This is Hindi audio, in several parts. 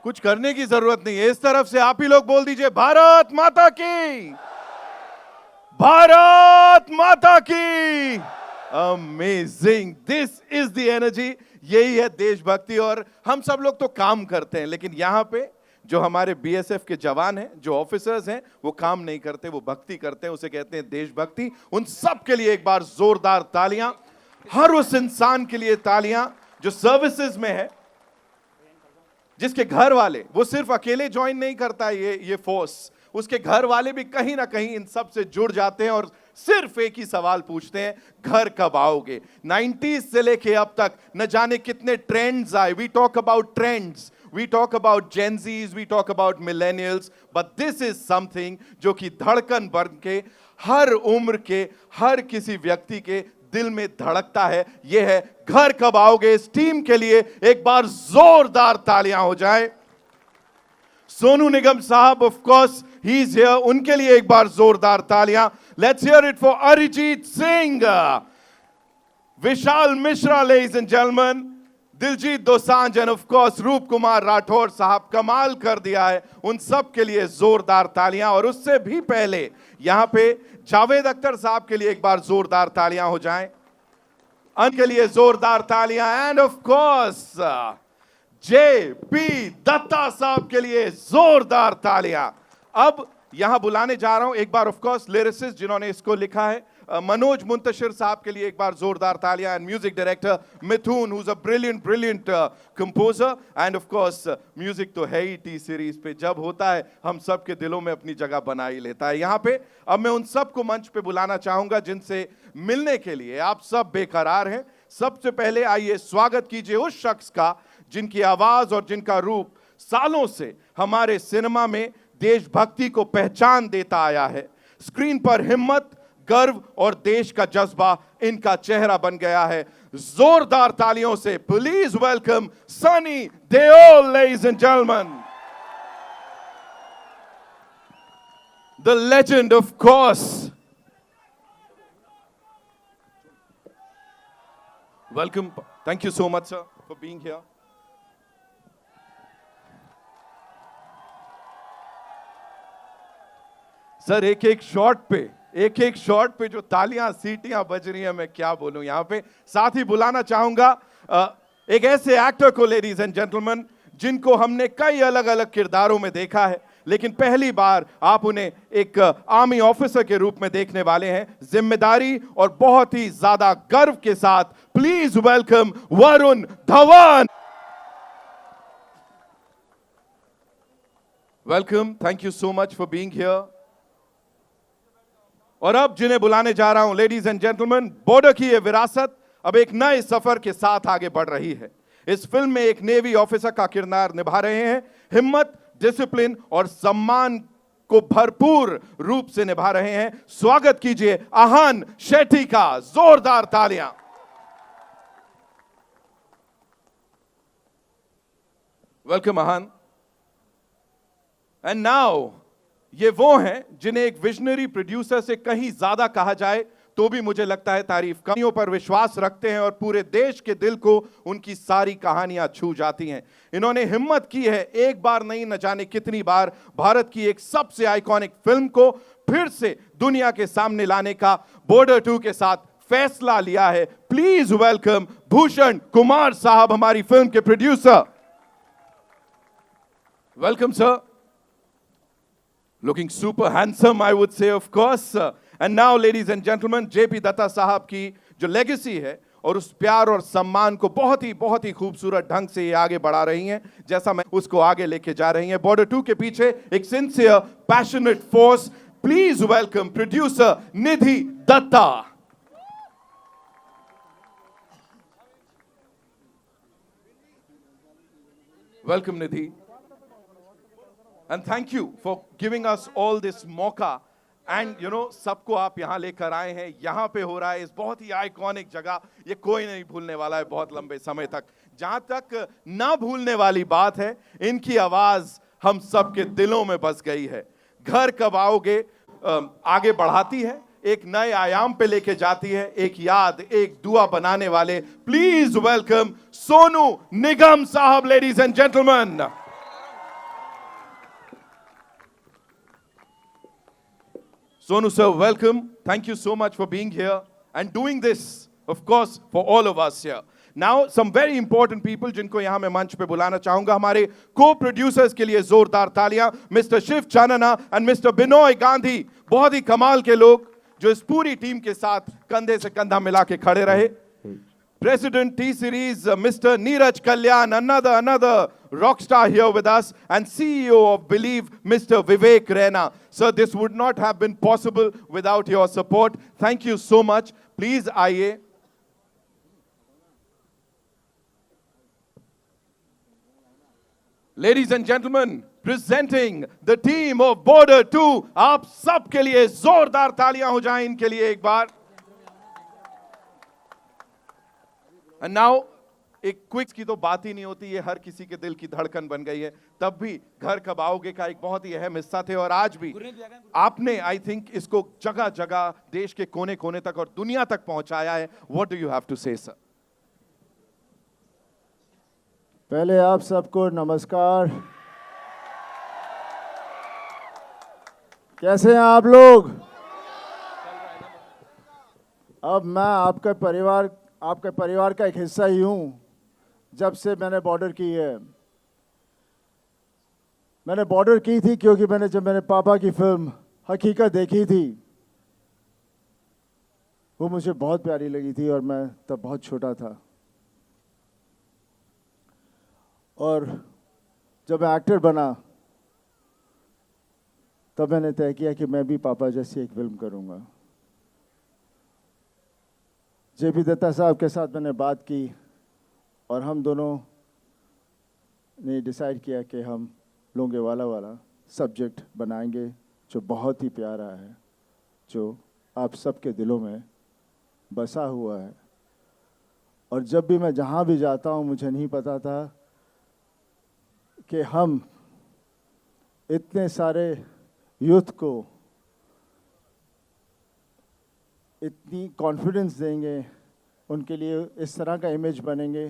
कुछ करने की जरूरत नहीं है। इस तरफ से आप ही लोग बोल दीजिए, भारत माता की, भारत माता की। Amazing, this is the energy. यही है देशभक्ति। और हम सब लोग तो काम करते हैं, लेकिन यहां पे जो हमारे बीएसएफ के जवान हैं, जो ऑफिसर्स हैं, वो काम नहीं करते, वो भक्ति करते हैं। उसे कहते हैं देशभक्ति। उन सब के लिए एक बार जोरदार तालियां। हर उस इंसान के लिए तालियां जो सर्विसेज में है, जिसके घर वाले, वो सिर्फ अकेले ज्वाइन नहीं करता है ये फोर्स, उसके घर वाले भी कहीं ना कहीं इन सब से जुड़ जाते हैं और सिर्फ एक ही सवाल पूछते हैं, घर कब आओगे। 90s से लेके अब तक न जाने कितने ट्रेंड्स आए। We talk about trends, we talk about Gen Zs, we talk about millennials, but this is something जो कि धड़कन बन के हर उम्र के हर किसी व्यक्ति के दिल में धड़कता है। यह है घर कब आओगे। इस टीम के लिए एक बार जोरदार तालियां हो जाए। सोनू निगम साहब, of course he is here, उनके लिए एक बार जोरदार तालियां। Let's hear it for Arijit Singh, Vishal Mishra, ladies and gentleman, Diljit Dosanjh and of course रूप कुमार राठौर साहब, कमाल कर दिया है। उन सब के लिए जोरदार तालियां। और उससे भी पहले यहां पे जावेद अख्तर साहब के लिए एक बार जोरदार तालियां हो जाएं, उनके लिए जोरदार तालियां। And of course J P. Dutta sahab के लिए जोरदार तालियां। अब यहां बुलाने जा रहा हूं एक बार ऑफ कोर्स लिरिसिस्ट जिन्होंने इसको लिखा है, मनोज मुंतशिर साहब के लिए एक बार जोरदार तालियां। And music director Mithun, who is a brilliant composer. And of course music तो है ही टी सीरीज पे, जब होता है हम सब के दिलों में अपनी जगह बना ही लेता है। यहां पे अब मैं उन सबको मंच पे बुलाना चाहूंगा जिनसे मिलने के लिए आप सब बेकरार हैं। सबसे पहले आइए स्वागत कीजिए उस शख्स का जिनकी आवाज और जिनका रूप सालों से हमारे सिनेमा में देशभक्ति को पहचान देता आया है। स्क्रीन पर हिम्मत, गर्व और देश का जज्बा इनका चेहरा बन गया है। जोरदार तालियों से please welcome Sunny Deol, ladies and gentleman, the legend of course. Welcome, thank you so much sir for being here. Sir एक एक शॉट पे जो तालियां सीटियां बज रही हैं, मैं क्या बोलूं यहां पे। साथ ही बुलाना चाहूंगा एक ऐसे एक्टर को, लेडीज एंड जेंटलमैन, जिनको हमने कई अलग अलग किरदारों में देखा है, लेकिन पहली बार आप उन्हें एक आर्मी ऑफिसर के रूप में देखने वाले हैं। जिम्मेदारी और बहुत ही ज्यादा गर्व के साथ please welcome Varun Dhawan. Welcome, thank you so much for being here. और अब जिन्हें बुलाने जा रहा हूं, लेडीज एंड जेंटलमैन, बॉर्डर की यह विरासत अब एक नए सफर के साथ आगे बढ़ रही है। इस फिल्म में एक नेवी ऑफिसर का किरदार निभा रहे हैं। हिम्मत, डिसिप्लिन और सम्मान को भरपूर रूप से निभा रहे हैं। स्वागत कीजिए आहान शेट्टी का। जोरदार तालियां। Welcome Ahaan. एंड नाउ ये वो हैं जिन्हें एक विजनरी प्रोड्यूसर से कहीं ज्यादा कहा जाए तो भी मुझे लगता है तारीफ। कहानियों पर विश्वास रखते हैं और पूरे देश के दिल को उनकी सारी कहानियां छू जाती हैं। इन्होंने हिम्मत की है एक बार नहीं, न जाने कितनी बार, भारत की एक सबसे आइकॉनिक फिल्म को फिर से दुनिया के सामने लाने का बॉर्डर 2 के साथ फैसला लिया है। प्लीज वेलकम भूषण कुमार साहब, हमारी फिल्म के producer. Welcome sir. Looking super handsome, I would say, of course. And now, ladies and gentlemen, J P. Dutta sahab की जो लेगेसी है और उस प्यार और सम्मान को बहुत ही खूबसूरत ढंग से ये आगे बढ़ा रही हैं, जैसा मैं उसको आगे लेके जा रही हैं। बॉर्डर 2 के पीछे एक sincere, passionate force. Please welcome producer Nidhi Dutta. Welcome Nidhi. And thank you for giving us all this मौका। And you know, सबको आप यहाँ लेकर आए हैं, यहाँ पे हो रहा है इस बहुत ही आइकॉनिक जगह। ये कोई नहीं भूलने वाला है बहुत लंबे समय तक। जहाँ तक ना भूलने वाली बात है, इनकी आवाज हम सबके दिलों में बस गई है। घर कब आओगे आगे बढ़ाती है, एक नए आयाम पे लेके जाती है, एक याद, एक दुआ बनाने वाले। प्लीज वेलकम सोनू निगम साहब, ladies and gentleman. Sonu sir, welcome. Thank you so much for being here and doing this, of course, for all of us here. Now, some very important people जिनको यहाँ मैं मंच पे बुलाना चाहूंगा, हमारे co-producers के लिए जोरदार तालियां, Mr. Shiv Chanana and Mr. Binoy Gandhi, बहुत ही कमाल के लोग जो इस पूरी टीम के साथ कंधे से कंधा मिला के खड़े रहे. President T Series, Mr. Neeraj Kalyan, another rock star here with us, and CEO of Believe, Mr. Vivek Raina. Sir, this would not have been possible without your support. Thank you so much. Please, आइए. Ladies and gentlemen, presenting the team of Border 2. आप सबके लिए जोरदार तालियां हो जाएं इनके लिए एक बार. And now, एक क्विक की तो बात ही नहीं होती, ये हर किसी के दिल की धड़कन बन गई है. तब भी घर कब आओगे का एक बहुत ही अहम हिस्सा थे और आज भी आपने आई थिंक इसको जगह जगह देश के कोने कोने तक और दुनिया तक पहुंचाया है. What do you have to say, sir? पहले आप सबको नमस्कार. कैसे हैं आप लोग? अब मैं आपके परिवार का एक हिस्सा ही हूँ. जब से मैंने बॉर्डर की है, मैंने बॉर्डर की थी क्योंकि जब मैंने पापा की फिल्म हकीकत देखी थी, वो मुझे बहुत प्यारी लगी थी और मैं तब बहुत छोटा था. और जब मैं एक्टर बना तब मैंने तय किया कि मैं भी पापा जैसी एक फिल्म करूँगा. जे.पी. दत्ता साहब के साथ मैंने बात की और हम दोनों ने डिसाइड किया कि हम लोंगेवाला वाला सब्जेक्ट बनाएंगे जो बहुत ही प्यारा है, जो आप सबके दिलों में बसा हुआ है. और जब भी मैं जहाँ भी जाता हूँ, मुझे नहीं पता था कि हम इतने सारे यूथ को इतनी कॉन्फिडेंस देंगे, उनके लिए इस तरह का इमेज बनेंगे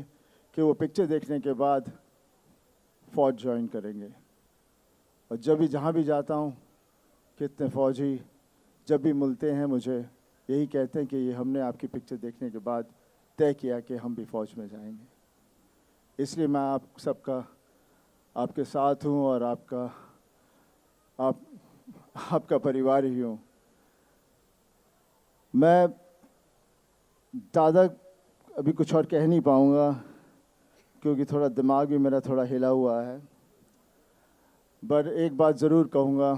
कि वो पिक्चर देखने के बाद फ़ौज ज्वाइन करेंगे. और जब भी जहाँ भी जाता हूँ, कितने फ़ौजी जब भी मिलते हैं मुझे यही कहते हैं कि ये हमने आपकी पिक्चर देखने के बाद तय किया कि हम भी फ़ौज में जाएंगे. इसलिए मैं आप सबका आपके साथ हूँ और आपका परिवार ही हूँ. मैं ज़्यादा अभी कुछ और कह नहीं पाऊँगा क्योंकि थोड़ा दिमाग भी मेरा थोड़ा हिला हुआ है. बट एक बात ज़रूर कहूँगा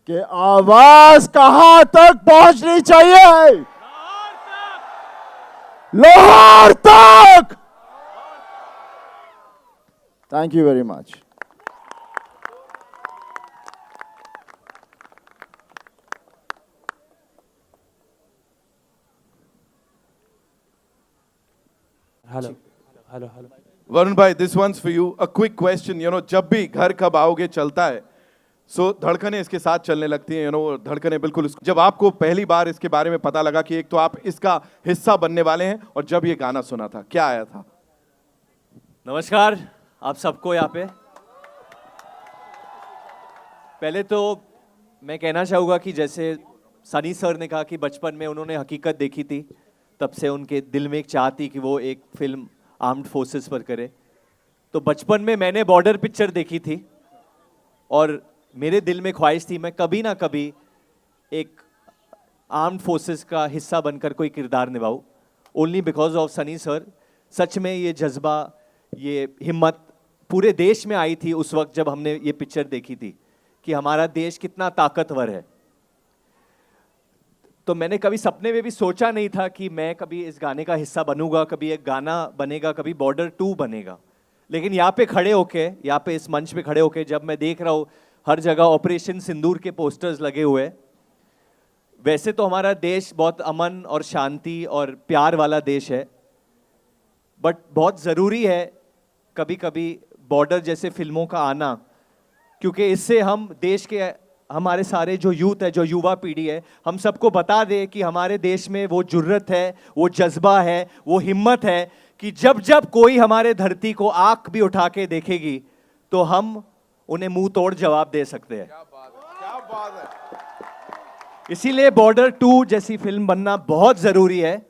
कि आवाज़ कहाँ तक पहुँचनी चाहिए? लाहौर तक. Thank you very much. Hello. Varun भाई, this one's for you. A quick question, जब भी घर कब आओगे चलता है, सो धड़कनें इसके साथ चलने लगती हैं, धड़कनें बिल्कुल. जब आपको पहली बार इसके बारे में पता लगा कि एक तो आप इसका हिस्सा बनने वाले हैं और जब ये गाना सुना था, क्या आया था? नमस्कार आप सबको यहाँ पे. पहले तो मैं कहना चाहूँगा कि जैसे सनी सर ने कहा कि बचपन में उन्होंने हकीकत देखी थी, तब से उनके दिल में एक चाह थी कि वो एक फिल्म आर्म्ड फोर्सेस पर करे. तो बचपन में मैंने बॉर्डर पिक्चर देखी थी और मेरे दिल में ख्वाहिश थी मैं कभी ना कभी एक आर्म्ड फोर्सेस का हिस्सा बनकर कोई किरदार निभाऊं. Only because of Sunny sir. सच में ये जज्बा, ये हिम्मत पूरे देश में आई थी उस वक्त जब हमने ये पिक्चर देखी थी कि हमारा देश कितना ताकतवर है. तो मैंने कभी सपने में भी सोचा नहीं था कि मैं कभी इस गाने का हिस्सा बनूंगा, कभी एक गाना बनेगा, कभी बॉर्डर 2 बनेगा. लेकिन यहाँ पे खड़े होके, यहाँ पे इस मंच पे खड़े होके जब मैं देख रहा हूँ हर जगह ऑपरेशन सिंदूर के पोस्टर्स लगे हुए. वैसे तो हमारा देश बहुत अमन और शांति और प्यार वाला देश है, बट बहुत ज़रूरी है कभी कभी बॉर्डर जैसे फिल्मों का आना, क्योंकि इससे हम देश के हमारे सारे जो यूथ है, जो युवा पीढ़ी है, हम सबको बता दे कि हमारे देश में वो जुर्रत है, वो जज्बा है, वो हिम्मत है कि जब जब कोई हमारे धरती को आंख भी उठा के देखेगी तो हम उन्हें मुंह तोड़ जवाब दे सकते हैं. क्या बात है, क्या बात है. इसीलिए बॉर्डर 2 जैसी फिल्म बनना बहुत जरूरी है।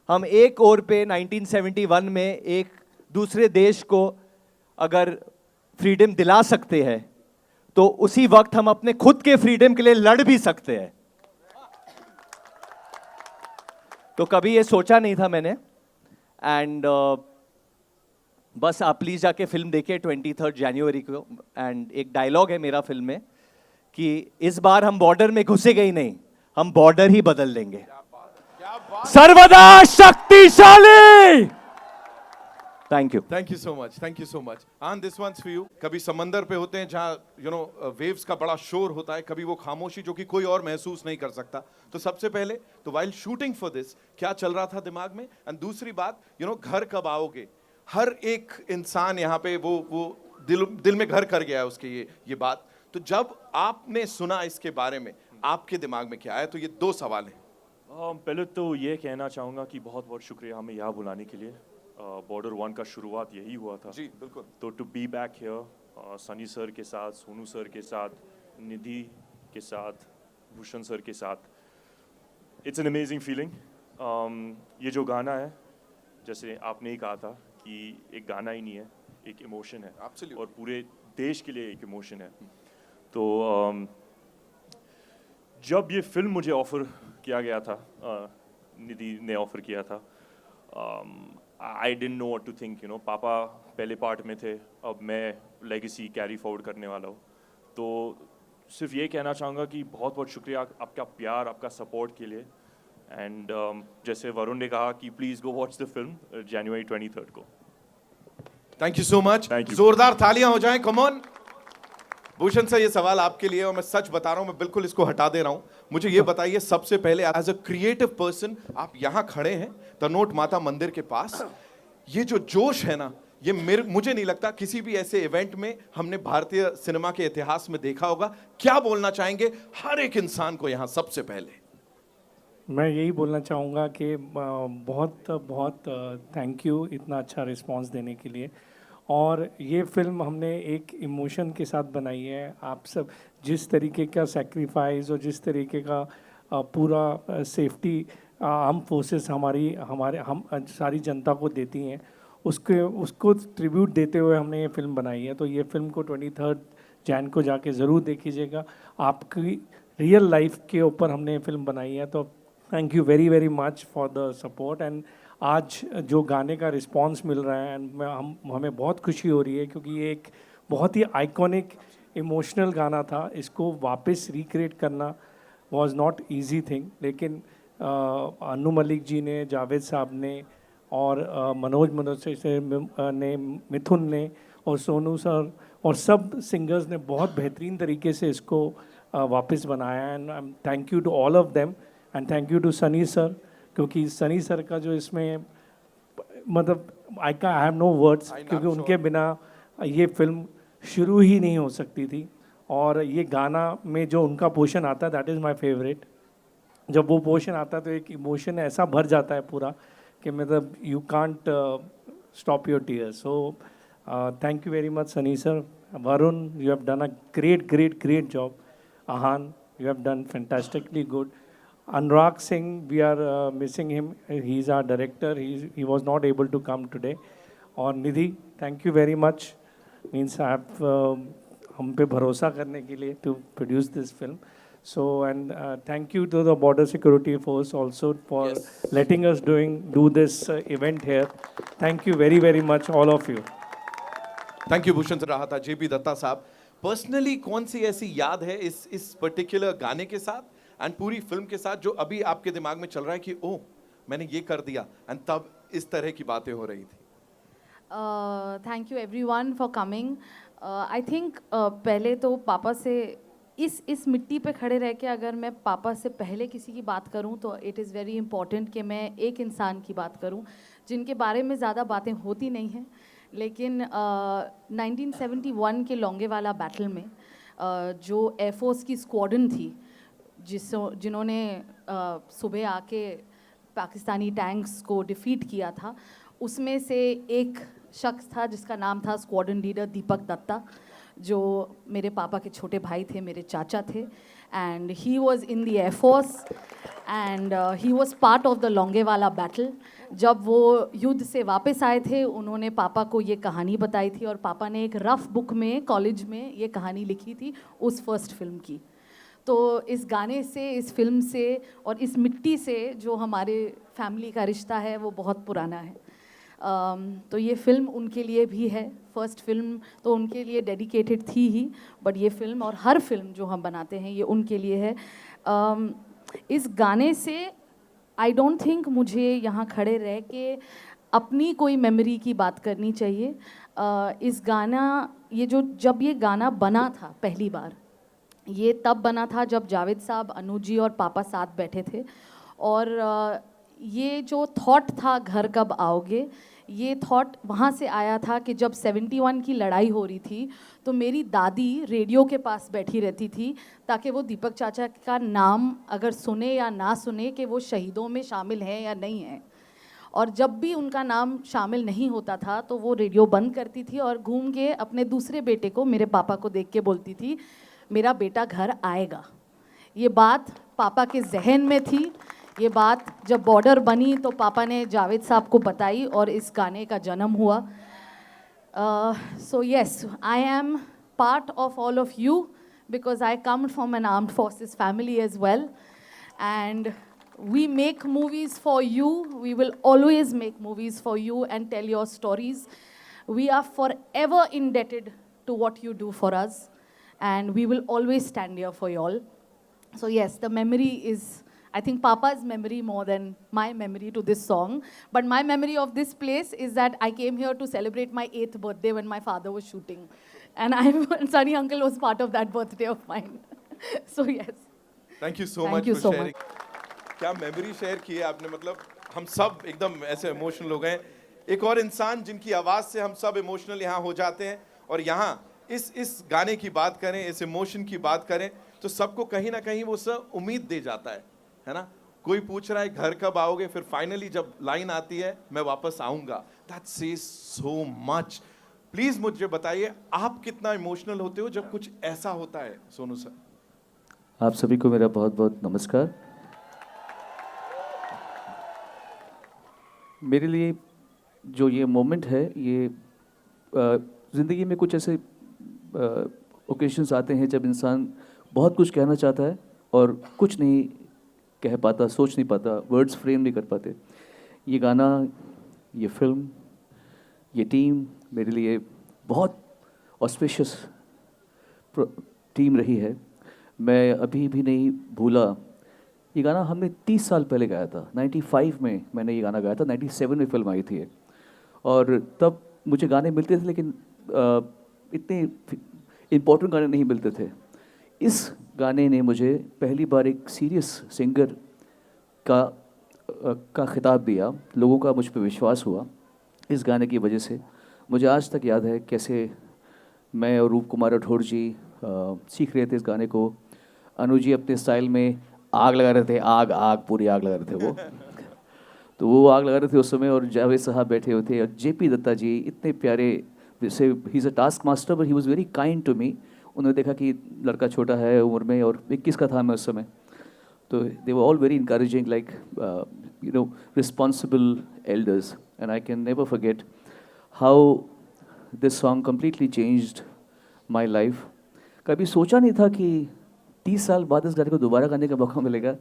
हम एक ओर पे 1971 में एक दूसरे देश को अगर फ्रीडम दिला सकते हैं तो उसी वक्त हम अपने खुद के फ्रीडम के लिए लड़ भी सकते हैं। तो कभी ये सोचा नहीं था मैंने। एंड बस आप प्लीज जाके फिल्म देखिए 23 जनवरी को। एंड एक डायलॉग है मेरा फिल्म में कि इस बार हम बॉर्डर में घुसेंगे ही नहीं, हम बॉर्डर ही बदल देंगे। सर्वदा शक्तिशाली। Thank you. Thank you so much, thank you so much. आन दिस वंस फॉर यू। कभी समंदर पे होते हैं जहाँ वेव्स का बड़ा शोर होता है, कभी वो खामोशी जो कि कोई और महसूस नहीं कर सकता। तो सबसे पहले तो वाइल शूटिंग फॉर दिस क्या चल रहा था दिमाग में, एंड दूसरी बात घर कब आओगे। हर एक इंसान यहाँ पे वो दिल में घर कर गया है उसके ये बात। तो जब आपने सुना इसके बारे में आपके दिमाग में क्या आया? तो ये दो सवाल हैं। पहले तो ये कहना चाहूँगा कि बहुत बहुत शुक्रिया हमें यहाँ बुलाने के लिए। बॉर्डर 1 का शुरुआत यही हुआ था। जी बिल्कुल। तो to be back here Sunny sir के साथ, सोनू सर के साथ, निधि के साथ, भूषण सर के साथ, इट्स एन अमेजिंग फीलिंग। ये जो गाना है, जैसे आपने ही कहा था कि एक गाना ही नहीं है, एक इमोशन है। Absolutely. और पूरे देश के लिए एक इमोशन है। तो जब ये फिल्म मुझे ऑफ़र किया गया था, निधि ने ऑफ़र किया था, I didn't know what to think. पापा पहले पार्ट में थे, अब मैं लेगेसी कैरी फॉरवर्ड करने वाला हूँ। तो सिर्फ ये कहना चाहूँगा कि बहुत बहुत शुक्रिया आपका प्यार, आपका सपोर्ट के लिए। एंड जैसे वरुण ने कहा कि please go watch the film जनवरी 23 को। Thank you so much. Thank you. जोरदार तालियां हो जाएं, कम ऑन। भूषण सर, ये सवाल आपके लिए, और मैं सच बता रहा हूं, मैं बिल्कुल इसको हटा दे रहा हूं। मुझे ये बताइए सबसे पहले, एज अ क्रिएटिव पर्सन, आप यहां खड़े हैं तनोट माता मंदिर के पास, ये जो जोश है ना, ये मुझे नहीं लगता किसी भी ऐसे इवेंट में हमने भारतीय सिनेमा के इतिहास में देखा होगा। क्या बोलना चाहेंगे हर एक इंसान को यहां सबसे पहले? मैं यही बोलना चाहूँगा कि बहुत बहुत थैंक यू इतना अच्छा रिस्पांस देने के लिए। और ये फिल्म हमने एक इमोशन के साथ बनाई है। आप सब जिस तरीके का सेक्रीफाइस और जिस तरीके का पूरा सेफ्टी आर्म फोर्सेस हम सारी जनता को देती हैं, उसको ट्रिब्यूट देते हुए हमने ये फिल्म बनाई है। तो ये फिल्म को 23 जैन को जाके ज़रूर देखिएगा। आपकी रियल लाइफ के ऊपर हमने ये फिल्म बनाई है। तो thank you very very much for the support. And आज जो गाने का रिस्पांस मिल रहा है, एंड हमें बहुत खुशी हो रही है, क्योंकि ये एक बहुत ही आइकॉनिक इमोशनल गाना था। इसको वापस रिक्रिएट करना वाज नॉट इजी थिंग, लेकिन अनु मलिक जी ने, जावेद साहब ने, और मनोज ने, मिथुन ने, और सोनू सर, और सब सिंगर्स ने बहुत बेहतरीन तरीके से इसको वापस बनाया। And I am thank you to all of them, and thank you to Sunny sir, क्योंकि सनी सर का जो इसमें मतलब आई हैव नो वर्ड्स, क्योंकि उनके बिना ये फिल्म शुरू ही नहीं हो सकती थी। और ये गाना में जो उनका पोर्शन आता है, दैट इज़ माय फेवरेट। जब वो पोर्शन आता है तो एक इमोशन ऐसा भर जाता है पूरा कि मतलब you can't stop your tears. So thank you very much Sunny sir. Varun, you have done a great job. Ahan, you have done fantastically good. Anurag Singh, we are missing him. He's our director. He was not able to come today. और निधि, thank you very much. Means I have हम पे भरोसा करने के लिए to produce this film. So and thank you to the Border Security Force also for letting us do this event here. Thank you very very much all of you. Thank you Bhushan. रहा था जेपी दत्ता साहब। पर्सनली कौन सी ऐसी याद है इस पर्टिकुलर गाने के साथ एंड पूरी फिल्म के साथ जो अभी आपके दिमाग में चल रहा है कि ओह मैंने ये कर दिया, एंड तब इस तरह की बातें हो रही थी? Thank you everyone for coming. I think पहले तो पापा से इस मिट्टी पे खड़े रह के अगर मैं पापा से पहले किसी की बात करूं तो इट इज़ वेरी इंपॉर्टेंट कि मैं एक इंसान की बात करूं जिनके बारे में ज़्यादा बातें होती नहीं हैं, लेकिन 1971 के लोंगेवाला बैटल में जो एयरफोर्स की स्क्वाड्रन थी जिन्होंने सुबह आके पाकिस्तानी टैंक्स को डिफीट किया था, उसमें से एक शख्स था जिसका नाम था स्क्वाड्रन लीडर दीपक दत्ता, जो मेरे पापा के छोटे भाई थे, मेरे चाचा थे, and he was in the air force and he was part of the Longewala battle. जब वो युद्ध से वापस आए थे, उन्होंने पापा को ये कहानी बताई थी और पापा ने एक रफ बुक में कॉलेज में ये कहानी लिखी थी उस फर्स्ट फिल्म की। तो इस गाने से, इस फिल्म से और इस मिट्टी से जो हमारे फैमिली का रिश्ता है वो बहुत पुराना है। तो ये फिल्म उनके लिए भी है। फर्स्ट फिल्म तो उनके लिए डेडिकेटेड थी ही, बट ये फिल्म और हर फिल्म जो हम बनाते हैं ये उनके लिए है। इस गाने से आई डोंट थिंक मुझे यहाँ खड़े रह के अपनी कोई मेमोरी की बात करनी चाहिए। इस गाना, जब ये गाना बना था पहली बार, ये तब बना था जब जावेद साहब, अनु जी और पापा साथ बैठे थे, और ये जो थॉट था घर कब आओगे, ये थॉट वहाँ से आया था कि जब 71 की लड़ाई हो रही थी तो मेरी दादी रेडियो के पास बैठी रहती थी ताकि वो दीपक चाचा का नाम अगर सुने या ना सुने कि वो शहीदों में शामिल हैं या नहीं हैं। और जब भी उनका नाम शामिल नहीं होता था तो वो रेडियो बंद करती थी और घूम के अपने दूसरे बेटे को, मेरे पापा को देख के बोलती थी, मेरा बेटा घर आएगा। ये बात पापा के जहन में थी। ये बात जब बॉर्डर बनी तो पापा ने जावेद साहब को बताई और इस गाने का जन्म हुआ। So yes, I am part of all of you because I come from an armed forces family as well, and we make movies for you. We will always make movies for you and tell your stories. We are forever indebted to what you do for us, and we will always stand here for you all. So yes, the memory is, I think, Papa's memory more than my memory to this song. But my memory of this place is that I came here to celebrate my 8th birthday when my father was shooting, and Sunny uncle was part of that birthday of mine. So yes. Thank you so much Thank you for so sharing. क्या मेमोरी शेयर की है आपने, मतलब हम सब एकदम ऐसे इमोशनल हो गए। एक और इंसान जिनकी आवाज़ से हम सब इमोशनल यहाँ हो जाते हैं, और यहाँ इस गाने की बात करें, इस इमोशन की बात करें, तो सबको कहीं ना कहीं वो सब उम्मीद दे जाता है ना। कोई पूछ रहा है घर कब आओगे, फिर फाइनली जब लाइन आती है मैं वापस आऊँगा, that says so much. Please मुझे बताइए आप कितना इमोशनल होते हो जब कुछ ऐसा होता है। सोनू सर, आप सभी को मेरा बहुत बहुत नमस्कार। मेरे लिए जो ये मोमेंट है, ये ज़िंदगी में कुछ ऐसे ओकेशंस आते हैं जब इंसान बहुत कुछ कहना चाहता है और कुछ नहीं कह पाता, सोच नहीं पाता, वर्ड्स फ्रेम नहीं कर पाते। ये गाना, ये फिल्म, ये टीम मेरे लिए बहुत ऑस्पिशियस टीम रही है। मैं अभी भी नहीं भूला, ये गाना हमने 30 साल पहले गाया था। 95 में मैंने ये गाना गाया था, 97 में फिल्म आई थी। और तब मुझे गाने मिलते थे लेकिन इतने इम्पोर्टेंट गाने नहीं मिलते थे। इस गाने ने मुझे पहली बार एक सीरियस सिंगर का खिताब दिया, लोगों का मुझ पर विश्वास हुआ। इस गाने की वजह से मुझे आज तक याद है कैसे मैं और रूप कुमार राठौर जी सीख रहे थे इस गाने को। अनु जी अपने स्टाइल में आग लगा रहे थे, आग पूरी आग लगा रहे थे वो। तो वो आग लगा रहे थे उस समय, और जावेद साहब बैठे हुए थे, और जेपी दत्ता जी इतने प्यारे से, he is a task master but he was very kind to me. उन्होंने देखा कि लड़का छोटा है उम्र में, और 21 का था मैं उस समय, तो they were all very encouraging, like you know, responsible elders, and I can never forget how this song completely changed my life. कभी सोचा नहीं था कि 30 साल बाद इस गाने को दोबारा गाने का मौका मिलेगा,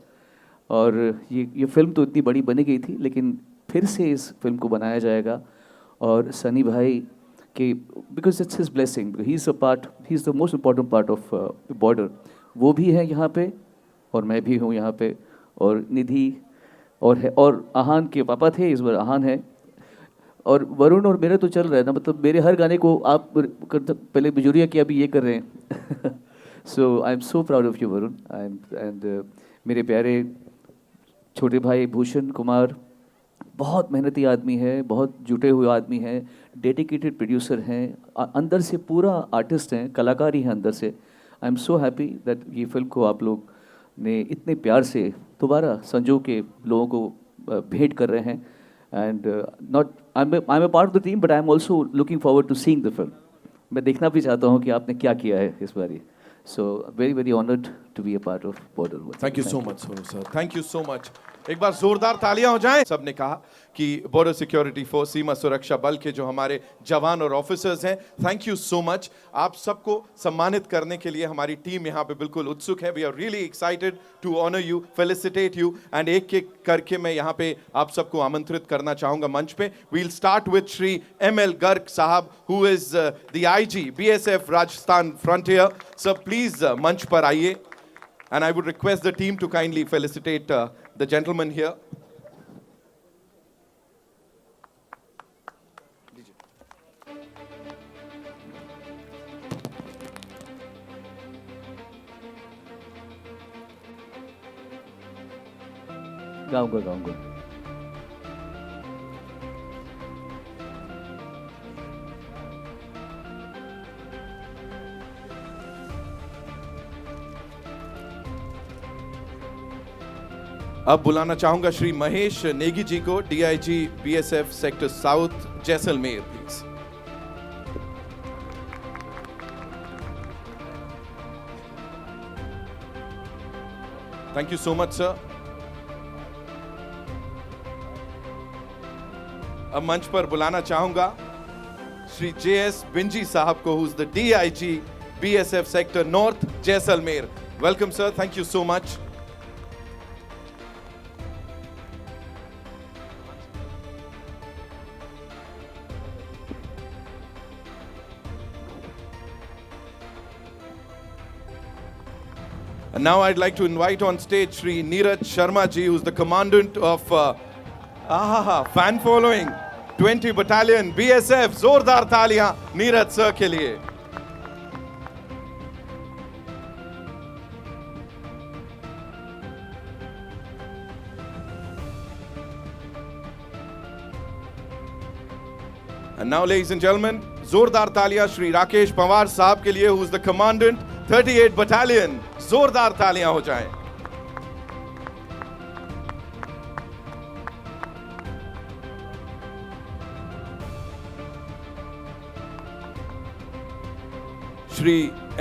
और ये फिल्म तो इतनी बड़ी बनी गई थी, लेकिन फिर से इस फिल्म को बनाया जाएगा। और सनी भाई के, because it's his blessing, he is the most important part of border. वो भी है यहाँ पे और मैं भी हूँ यहाँ पे, और निधि और आहान के पापा थे, इस बार आहान है, और वरुण और मेरा तो चल रहा है ना, मतलब मेरे हर गाने को आप पहले बिजुरिया किया, अभी ये कर रहे हैं। So I'm so proud of you, Varun, and मेरे प्यारे छोटे भाई भूषण कुमार बहुत मेहनती आदमी है, बहुत जुटे हुए आदमी हैं, डेडिकेटेड प्रोड्यूसर हैं, अंदर से पूरा आर्टिस्ट हैं, कलाकार ही हैं अंदर से। I am so happy that ये फिल्म को आप लोग ने इतने प्यार से दोबारा संजो के लोगों को भेंट कर रहे हैं। And not I am a part of the team, but I am also looking forward to seeing the film. मैं देखना भी चाहता हूँ कि आपने क्या किया है इस बारी. So very very honored to be a part of Border. Thank you so much Sonu sir, thank you so much. एक बार जोरदार तालियां हो जाएं. सबने कहा कि बॉर्डर सिक्योरिटी फोर्स, सीमा सुरक्षा बल के जो हमारे जवान और ऑफिसर्स हैं, थैंक यू सो मच. आप सबको सम्मानित करने के लिए हमारी टीम यहाँ पे बिल्कुल उत्सुक है. We are really excited to honour you, felicitate you. And एक एक करके मैं यहाँ पे आप सबको आमंत्रित करना चाहूंगा मंच पे. We'll start with Shri ML Garg sahab, who is the IG BSF Rajasthan frontier. Sir please मंच पर आइए. And I would request the team to kindly felicitate the gentleman here. गाऊंगा. अब बुलाना चाहूंगा श्री महेश नेगी जी को, DIG BSF sector south Jaisalmer, please. Thank you so much sir. अब मंच पर बुलाना चाहूंगा श्री JS बिंजी साहब को, who is the DIG BSF sector north Jaisalmer. Welcome sir, thank you so much. And now I'd like to invite on stage Shri Neeraj Sharma ji, who's the commandant of fan following 20 Battalion BSF. जोरदार तालियां नीरज सर के लिए. And now, ladies and gentlemen, जोरदार तालियां श्री राकेश पवार साहब के लिए, who's the commandant 38 Battalion. जोरदार तालियां हो जाएं. Shri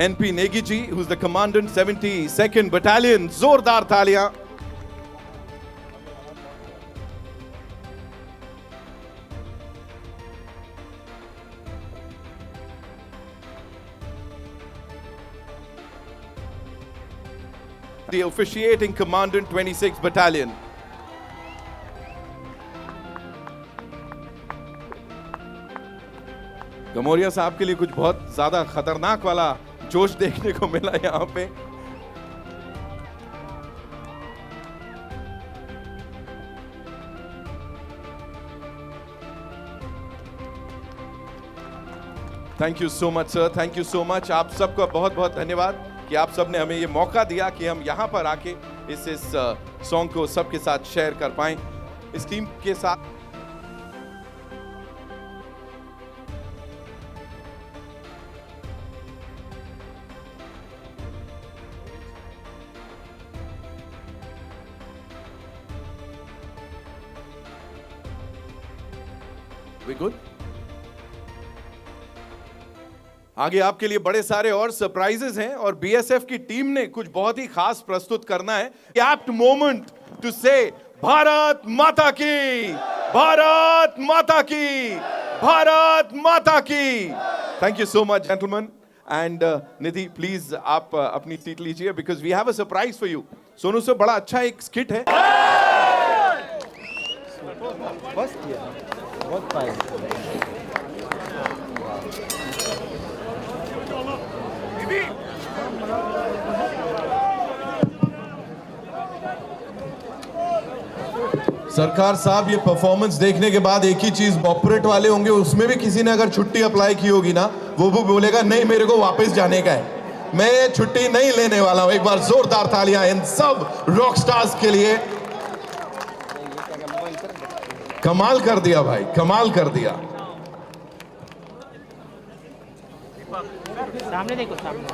NP Negi ji, who's the commandant 72nd Battalion. जोरदार तालियां. The officiating commandant 26th Battalion. गमोरिया साहब के लिए कुछ बहुत ज्यादा खतरनाक वाला जोश देखने को मिला यहां पे. Thank you so much sir, thank you so much. आप सबका बहुत बहुत धन्यवाद कि आप सब ने हमें ये मौका दिया कि हम यहाँ पर आके इस सॉन्ग को सबके साथ शेयर कर पाएं. इस टीम के साथ वी गुड. आगे आपके लिए बड़े सारे और सरप्राइजेस हैं और BSF की टीम ने कुछ बहुत ही खास प्रस्तुत करना है. एप्ट मोमेंट टू से भारत माता की, भारत माता की, भारत माता की. Thank you so much gentleman. And Nidhi please आप अपनी सीट लीजिए because we have a surprise for you. Sonu से बड़ा अच्छा एक स्किट है. सरकार साहब, ये परफॉर्मेंस देखने के बाद एक ही चीज कॉर्पोरेट वाले होंगे, उसमें भी किसी ने अगर छुट्टी अप्लाई की होगी ना, वो भी बोलेगा नहीं मेरे को वापस जाने का है, मैं ये छुट्टी नहीं लेने वाला हूं. एक बार जोरदार तालियां इन सब रॉक स्टार्स के लिए. कमाल कर दिया भाई, कमाल कर दिया. सामने देखो, सामने.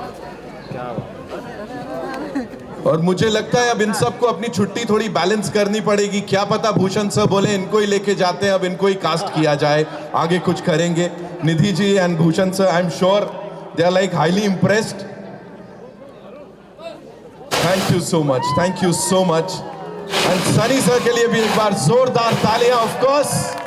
और मुझे लगता है अब इन सबको अपनी छुट्टी थोड़ी बैलेंस करनी पड़ेगी. क्या पता भूषण सर बोले इनको ही लेके जाते हैं, अब इनको ही कास्ट किया जाए, आगे कुछ करेंगे. Nidhi ji and Bhushan sir, I'm sure they are like highly impressed. Thank you so much. Thank you so much. And Sunny sir के लिए भी एक बार जोरदार तालियां, of course.